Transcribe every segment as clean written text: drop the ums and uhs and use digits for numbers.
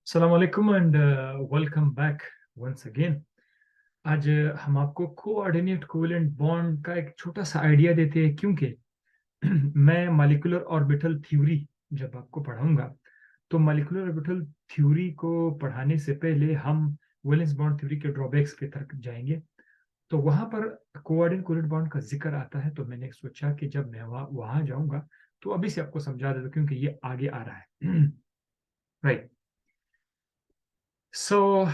अस्सलाम वालेकुम and welcome back once again. आज हम आपको कोऑर्डिनेट कोवेलेंट बॉन्ड का एक छोटा सा आइडिया देते हैं, क्योंकि मैं मॉलिक्यूलर ऑर्बिटल थ्योरी जब आपको पढ़ाऊंगा तो मॉलिक्यूलर ऑर्बिटल थ्योरी को पढ़ाने से पहले हम वैलेंस बॉन्ड थ्योरी के ड्रॉबैक्स की तरफ जाएंगे। तो वहां पर कोऑर्डिनेट कोवेलेंट बॉन्ड का जिक्र आता है, तो मैंने सोचा कि जब मैं वहां जाऊंगा तो अभी से आपको समझा देता हूं, क्योंकि ये आगे आ रहा है। राइट। सो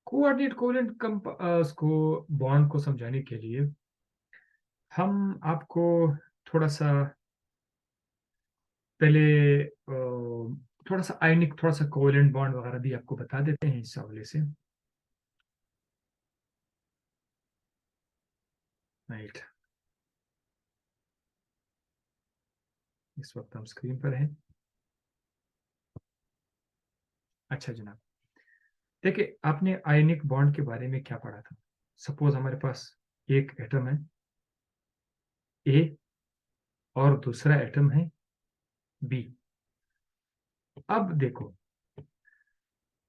कोऑर्डिनेट कोवेलेंट उसको बॉन्ड को समझाने के लिए हम आपको थोड़ा सा पहले थोड़ा सा आयनिक, थोड़ा सा कोवेलेंट बॉन्ड वगैरह भी आपको बता देते हैं इस हवाले से। राइट। इस वक्त हम स्क्रीन पर हैं। अच्छा जनाब, देखिए आपने आयनिक बॉन्ड के बारे में क्या पढ़ा था। सपोज हमारे पास एक एटम है ए और दूसरा एटम है बी। अब देखो,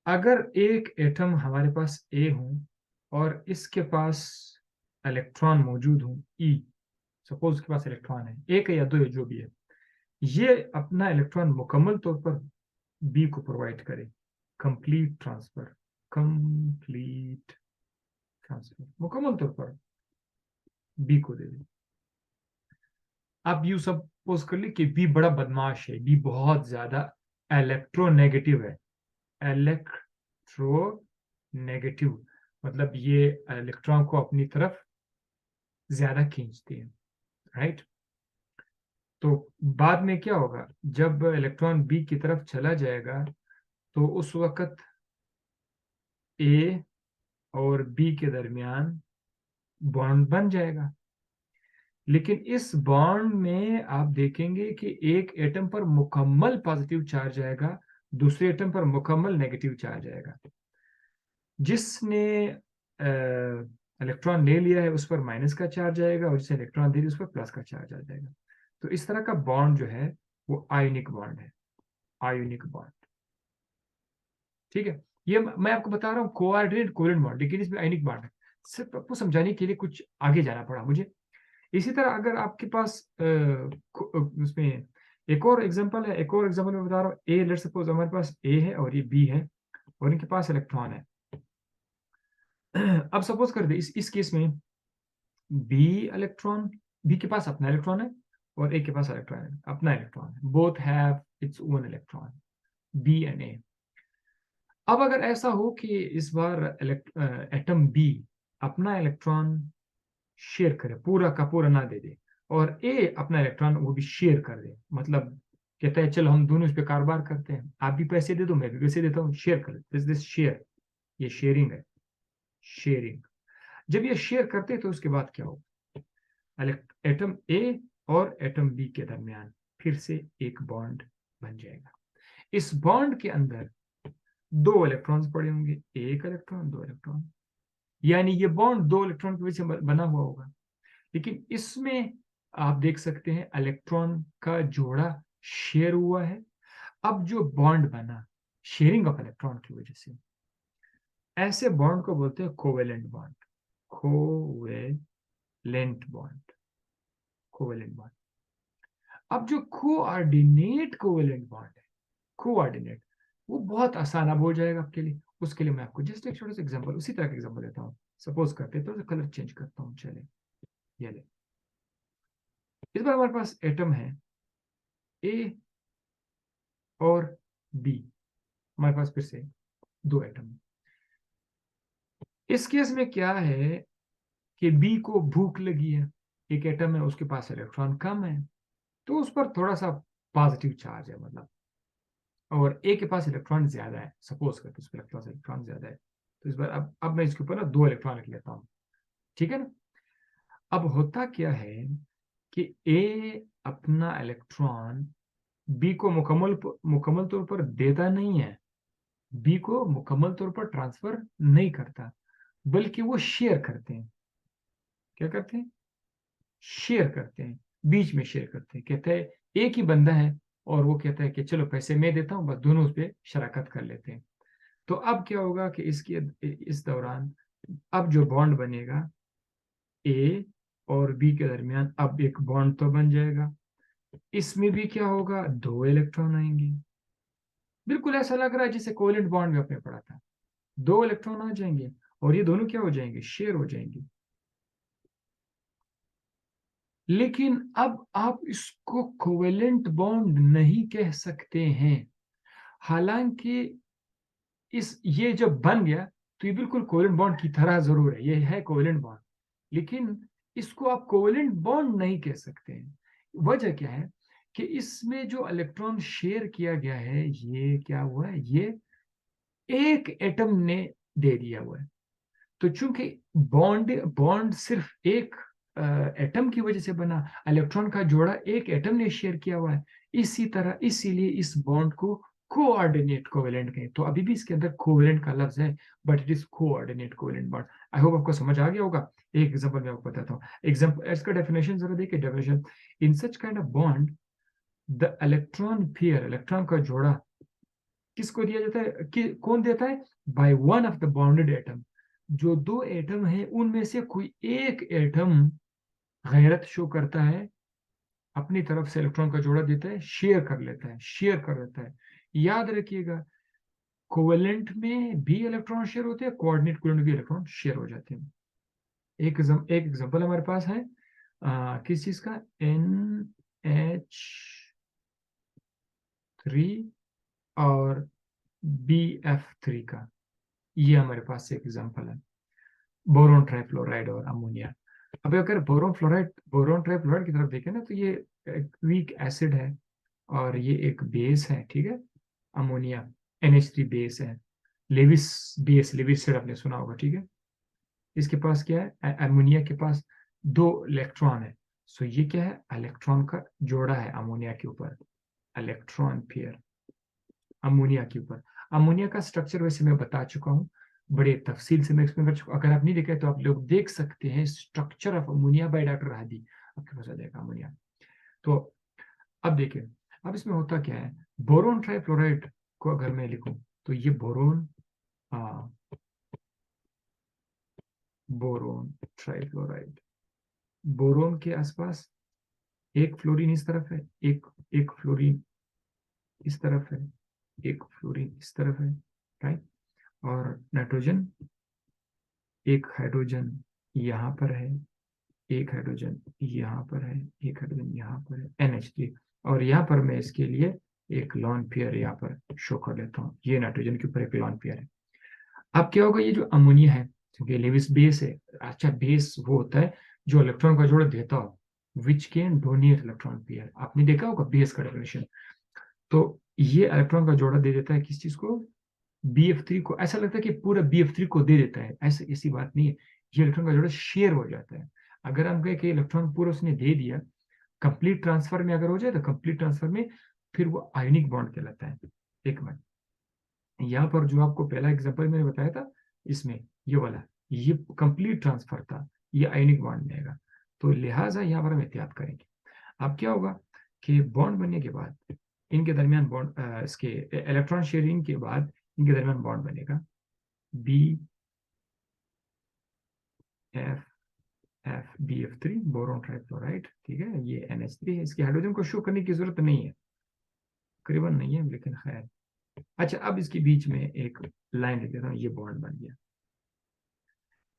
अगर एक एटम हमारे पास ए हो और इसके पास इलेक्ट्रॉन मौजूद हो ई, सपोज उसके पास इलेक्ट्रॉन है, एक है या दो है, जो भी है, ये अपना इलेक्ट्रॉन मुकम्मल तौर पर बी को प्रोवाइड करे। कंप्लीट ट्रांसफर, कंप्लीट ट्रांसफर, मुकम्मल तौर पर बी को दे दे। आप यू सपोज कर ली कि बी बड़ा बदमाश है, बी बहुत ज्यादा इलेक्ट्रोनेगेटिव है। इलेक्ट्रोनेगेटिव मतलब ये इलेक्ट्रॉन को अपनी तरफ ज्यादा खींचती है। राइट। तो बाद में क्या होगा, जब इलेक्ट्रॉन बी की तरफ चला जाएगा तो उस वक्त ए और बी के दरमियान बॉन्ड बन जाएगा। लेकिन इस बॉन्ड में आप देखेंगे कि एक एटम पर मुकम्मल पॉजिटिव चार्ज आएगा, दूसरे एटम पर मुकम्मल नेगेटिव चार्ज आएगा। जिसने इलेक्ट्रॉन ले लिया है उस पर माइनस का चार्ज आएगा, और जिसने इलेक्ट्रॉन दे दिया उस पर प्लस का चार्ज आ जाएगा। तो इस तरह का बॉन्ड जो है वो आयोनिक बॉन्ड है। आयोनिक बॉन्ड, ठीक है। ये मैं आपको बता रहा हूँ कोऑर्डिनेट कोवेलेंट बॉन्ड, लेकिन इसमें आयोनिक बॉन्ड है। सिर्फ आपको समझाने के लिए कुछ आगे जाना पड़ा मुझे। इसी तरह अगर आपके पास उसमें एक और एग्जांपल है, एक और एग्जांपल मैं बता रहा हूँ। ए, लेट्स सपोज हमारे पास ए है और ये बी है और इनके पास इलेक्ट्रॉन है। अब सपोज कर दे इस केस में बी इलेक्ट्रॉन, बी के पास अपना इलेक्ट्रॉन है और ए के पास इलेक्ट्रॉन है, अपना इलेक्ट्रॉन है। Both have its own electron, B and A. अब अगर ऐसा हो कि इस बार एटम बी अपना इलेक्ट्रॉन शेयर करे, पूरा का पूरा ना दे दे, और ए अपना इलेक्ट्रॉन वो भी शेयर कर दे, मतलब कहता है चलो हम दोनों इस पे कारोबार करते हैं, आप भी पैसे दे दो मैं भी पैसे देता हूँ, शेयर कर, दिस शेयर, ये शेयरिंग है, शेयरिंग। जब ये शेयर करते हैं तो उसके बाद क्या होगा, एटम ए और एटम बी के दरमियान फिर से एक बॉन्ड बन जाएगा। इस बॉन्ड के अंदर दो इलेक्ट्रॉन्स पड़े होंगे, एक इलेक्ट्रॉन दो इलेक्ट्रॉन, यानी ये बॉन्ड दो इलेक्ट्रॉन की वजह से बना हुआ होगा। लेकिन इसमें आप देख सकते हैं इलेक्ट्रॉन का जोड़ा शेयर हुआ है। अब जो बॉन्ड बना शेयरिंग ऑफ इलेक्ट्रॉन की वजह से, ऐसे बॉन्ड को बोलते हैं covalent bond. Covalent bond, covalent bond. अब जो कोऑर्डिनेट कोवेलेंट बॉन्ड है, कोऑर्डिनेट, वो बहुत आसान अब हो जाएगा आपके लिए। उसके लिए मैं आपको जस्ट एक छोटा सा एग्जांपल, उसी तरह का एग्जांपल देता हूँ। सपोज करते हैं, तो कलर चेंज करता हूँ, चले ये ले। इस बार हमारे पास एटम है ए और बी, हमारे पास फिर से दो एटम है। इस केस में क्या है कि बी को भूख लगी है, एक एटम है उसके पास इलेक्ट्रॉन कम है, तो उस पर थोड़ा सा पॉजिटिव चार्ज है, मतलब, और ए के पास इलेक्ट्रॉन ज्यादा है, सपोज करते उस पर इलेक्ट्रॉन ज्यादा है। तो इस बार अब मैं इसके ऊपर ना दो इलेक्ट्रॉन लिख लेता हूँ, ठीक है ना। अब होता क्या है कि ए अपना इलेक्ट्रॉन बी को मुकम्मल तौर पर देता नहीं है, बी को मुकम्मल तौर पर ट्रांसफर नहीं करता, बल्कि वो शेयर करते हैं। क्या करते हैं, शेयर करते हैं, बीच में शेयर करते हैं। कहते हैं एक ही बंदा है और वो कहता है कि चलो पैसे मैं देता हूँ, बस दोनों उस पर शराकत कर लेते हैं। तो अब क्या होगा कि इस दौरान अब जो बॉन्ड बनेगा ए और बी के दरमियान, अब एक बॉन्ड तो बन जाएगा। इसमें भी क्या होगा, 2 इलेक्ट्रॉन आएंगे। बिल्कुल ऐसा लग रहा है जैसे कोवेलेंट बॉन्ड में आपने पढ़ा था, 2 इलेक्ट्रॉन आ जाएंगे और ये दोनों क्या हो जाएंगे, शेयर हो जाएंगे। लेकिन अब आप इसको कोवेलेंट बॉन्ड नहीं कह सकते हैं। हालांकि ये जब बन गया तो ये बिल्कुल कोवेलेंट बॉन्ड की तरह जरूर है, ये है कोवेलेंट बॉन्ड, लेकिन इसको आप कोवेलेंट बॉन्ड नहीं कह सकते हैं। वजह क्या है कि इसमें जो इलेक्ट्रॉन शेयर किया गया है, ये क्या हुआ है, ये एक एटम ने दे दिया हुआ है। तो चूंकि बॉन्ड बॉन्ड सिर्फ एक एटम की वजह से बना, इलेक्ट्रॉन का जोड़ा एक एटम ने शेयर किया हुआ है, इसी तरह इसीलिए इस बॉन्ड को कोऑर्डिनेट कोवेलेंट कहें। तो अभी भी इसके अंदर कोवेलेंट का लफ्ज है, but it is coordinate covalent bond. I hope आपको समझ आ गया होगा। एक एग्जांपल मैं आपको बताता हूँ। एग्जांपल, इसका डेफिनेशन जरा देखिए। Definition, in such kind of bond the electron pair, electron का जोड़ा किसको दिया जाता है, कौन देता है, by one of the bonded atom. जो 2 एटम है उनमें से कोई एक एटम गैरत शो करता है, अपनी तरफ से इलेक्ट्रॉन का जोड़ा देता है, शेयर कर लेता है, शेयर कर लेता है। याद रखिएगा, कोवेलेंट में भी इलेक्ट्रॉन शेयर होते हैं, कोऑर्डिनेट कोवेलेंट में भी इलेक्ट्रॉन शेयर हो जाते हैं। एक एग्जांपल हमारे पास है किस चीज का, NH3 और BF3 का। ये हमारे पास एक एग्जांपल है, बोरोन ट्राइफ्लोराइड और अमोनिया। अब अगर बोरोन ट्राइफ्लोराइड की तरफ देखें ना, तो ये एक वीक एसिड है और ये एक बेस है, ठीक है। अमोनिया NH3 बेस है। लेविस बेस, लेविस एसिड आपने सुना होगा, ठीक है। इसके पास क्या है, अमोनिया के पास 2 इलेक्ट्रॉन है। सो ये क्या है, इलेक्ट्रॉन का जोड़ा है अमोनिया के ऊपर, इलेक्ट्रॉन पेयर अमोनिया के ऊपर। अमोनिया का स्ट्रक्चर वैसे मैं बता चुका हूँ, बड़े तफसील से मैं एक्सप्लेन कर चुका हूँ। अगर आप नहीं देखे तो आप लोग देख सकते हैं, structure of ammonia by doctor Hadi, आपके पास आ जाएगा अमोनिया। तो अब देखिए, अब इसमें होता क्या है, बोरोन ट्राइफ्लोराइड को अगर मैं लिखूं तो ये बोरोन बोरोन ट्राइफ्लोराइड, बोरोन के आसपास एक फ्लोरीन इस तरफ है, एक फ्लोरीन इस तरफ है, एक फ्लोरीन इस तरफ है, राइट। और नाइट्रोजन, एक हाइड्रोजन यहाँ पर है, एक हाइड्रोजन यहाँ पर है, एक हाइड्रोजन यहाँ पर है, NH3। और यहाँ पर मैं इसके लिए एक लॉन पेयर यहाँ पर शो कर लेता हूँ, ये नाइट्रोजन के ऊपर एक लॉन पेयर है। अब क्या होगा, ये जो अमोनिया है, क्योंकि लेविस बेस है, अच्छा बेस वो होता है जो इलेक्ट्रॉन का जोड़ा देता हो, which can donate electron pair. आपने देखा होगा बेस का डेफिनेशन। तो ये इलेक्ट्रॉन का जोड़ा दे देता है किस चीज को, BF3 को। ऐसा लगता है कि पूरा BF3 को दे देता है, ऐसे ऐसी बात नहीं है। ये इलेक्ट्रॉन का जोड़ा शेयर हो जाता है। अगर हम कहें कि इलेक्ट्रॉन पूरा उसने दे दिया, कंप्लीट ट्रांसफर में अगर हो जाए तो कंप्लीट ट्रांसफर में फिर वो आयनिक बॉन्ड कहलाता है। एक मिनट, यहाँ पर जो आपको पहला एग्जांपल मैंने बताया था, इसमें ये वाला, ये कंप्लीट ट्रांसफर था, ये आयनिक बॉन्ड में आएगा। तो लिहाजा यहाँ पर हम एहतियात करेंगे। अब क्या होगा कि बॉन्ड बनने के बाद इनके दरमियान बॉन्ड, इसके इलेक्ट्रॉन शेयरिंग के बाद इनके दरमियान बॉन्ड बनेगा BF3, बोरोन ट्राइफ्लोराइड, ठीक है। ये NH3 है, इसके हाइड्रोजन को शो करने की जरूरत नहीं है, करीबन नहीं है, लेकिन खैर। अच्छा, अब इसके बीच में एक लाइन लिख देता हूँ, ये बॉन्ड बन गया।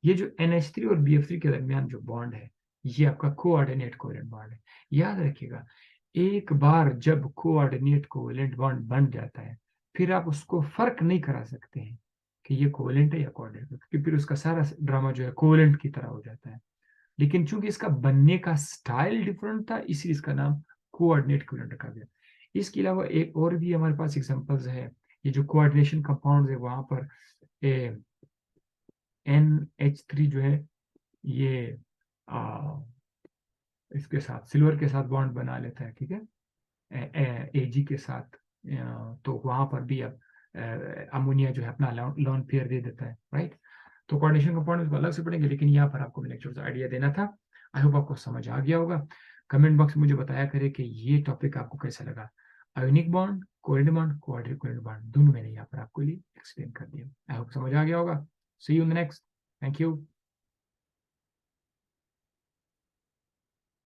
ये जो NH3 और BF3 के दरमियान जो बॉन्ड है, ये आपका कोऑर्डिनेट कोवेलेंट बॉन्ड है। याद रखिएगा, एक बार जब कोऑर्डिनेट कोवेलेंट बॉन्ड बन जाता है, फिर आप उसको फर्क नहीं करा सकते हैं कि ये कोवेलेंट है या कोऑर्डिनेट, क्योंकि फिर उसका सारा ड्रामा जो है कोवेलेंट की तरह हो जाता है। लेकिन चूंकि इसका बनने का स्टाइल डिफरेंट था, इसलिए इसका नाम कोऑर्डिनेट कोवेलेंट रखा गया। इसके अलावा एक और भी हमारे पास एग्जांपल्स है। ये जो कोऑर्डिनेशन कंपाउंड है, वहां पर NH3 जो है, ये इसके साथ सिल्वर के साथ बॉन्ड बना लेता है, ठीक है, Ag के साथ। तो वहां पर भी अब अमोनिया जो है अपना लॉन पेयर दे देता है, राइट। तो कोऑर्डिनेशन कंपाउंड इसको अलग से पढ़ेंगे, लेकिन यहाँ पर आपको मैंने छोटा सा आइडिया देना था। आई होप आपको समझ आ गया होगा। कमेंट बॉक्स में मुझे बताया करे कि ये टॉपिक आपको कैसा लगा। Ionic bond, covalent bond, quadricovalent bond, दोनों मैंने यहाँ पर आपको लिए एक्सप्लेन कर दिया। आई होप समझ आ गया होगा। See you in the next. Thank you.